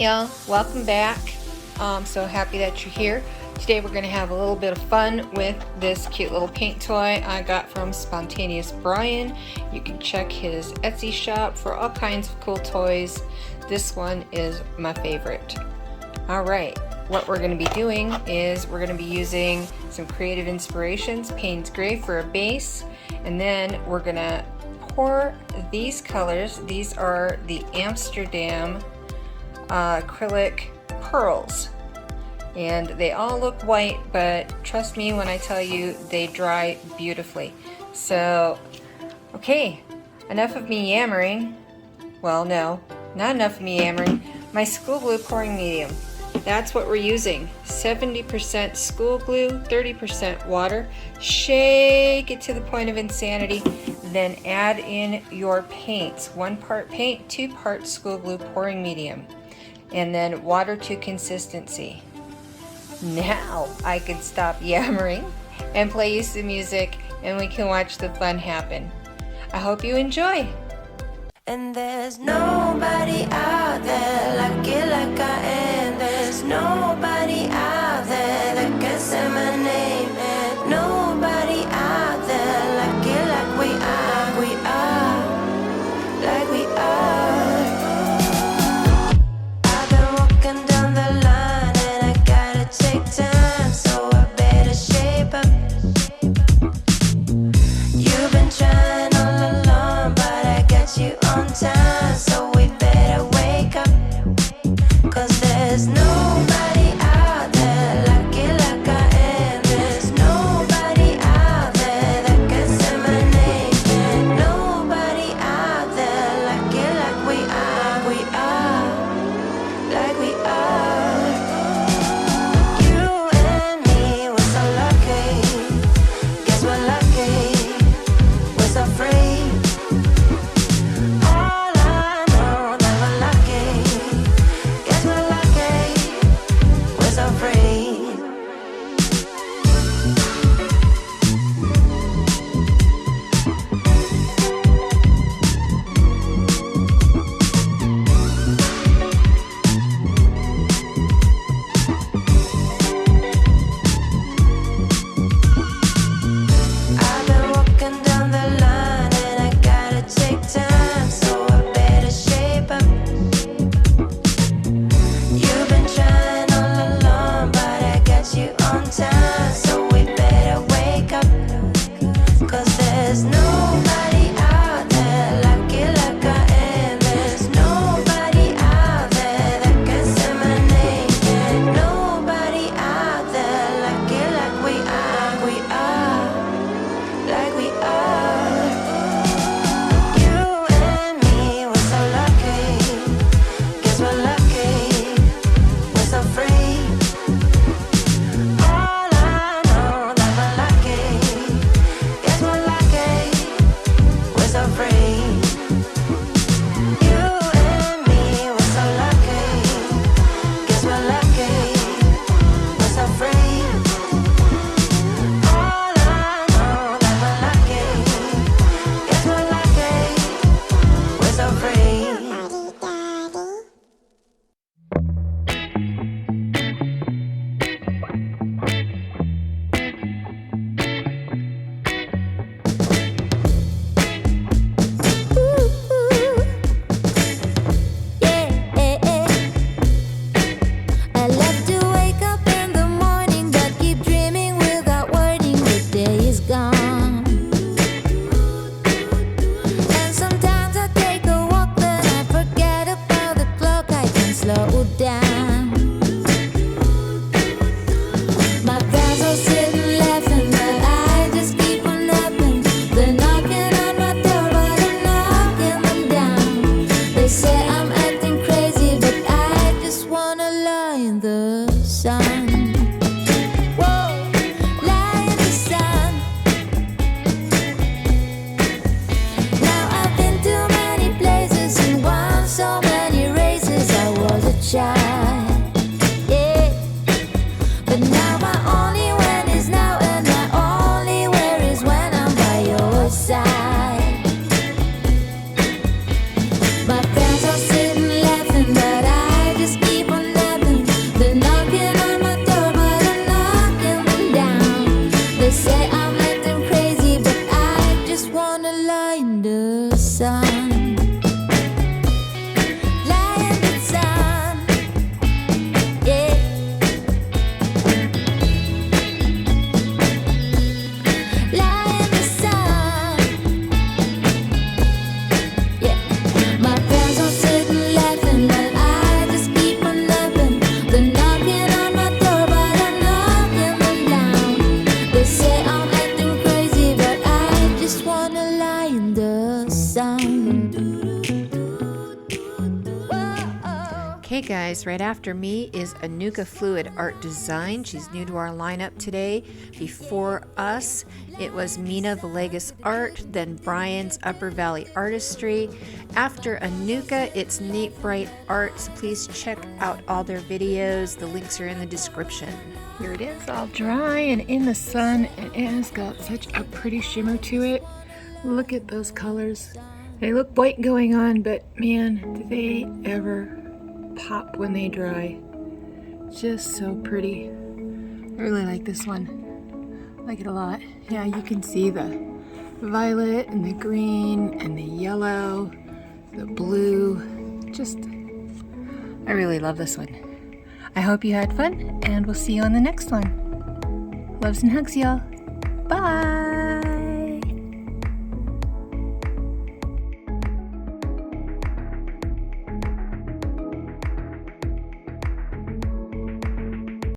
y'all, welcome back. I'm so happy that you're here. Today we're going to have a little bit of fun with this cute little paint toy I got from Spontaneous Bryan. You can check his Etsy shop for all kinds of cool toys. This one is my favorite. Alright, what we're going to be doing is we're going to be using some Creative Inspirations Payne's Gray for a base, and then we're going to pour these colors. These are the Amsterdam acrylic pearls, and they all look white, but trust me when I tell you they dry beautifully. So okay, enough of me yammering. Well, no, not enough of me yammering. My school glue pouring medium, that's what we're using. 70% school glue, 30% water. Shake it to the point of insanity, then add in your paints. 1 part paint, 2 parts school glue pouring medium, and then water to consistency. Now I can stop yammering and play you some music, and we can watch the fun happen. I hope you enjoy. And there's nobody out there like you, like I am. There's nobody out there that can say my name. And nobody out there like you, like we are. We are, like we are. I've been walking down the line and I gotta take time, so I better shape up. You've been trying all along, but I got you on time, so we better wake up. 'Cause there's nobody out there like you, like I am. There's guys, right after me is Anuka Fluid Art Design. She's new to our lineup today. Before us, it was Mina Villegas Art, then Bryans Upper Valley Artistry. After Anuka, it's Nate Bright Art, so please check out all their videos. The links are in the description. Here it is, all dry and in the sun, and it has got such a pretty shimmer to it. Look at those colors. They look white going on, but man, do they ever pop when they dry. Just so pretty. I really like this one. I like it a lot. Yeah, you can see the violet and the green and the yellow, the blue. Just, I really love this one. I hope you had fun, and we'll see you on the next one. Loves and hugs, y'all. Bye!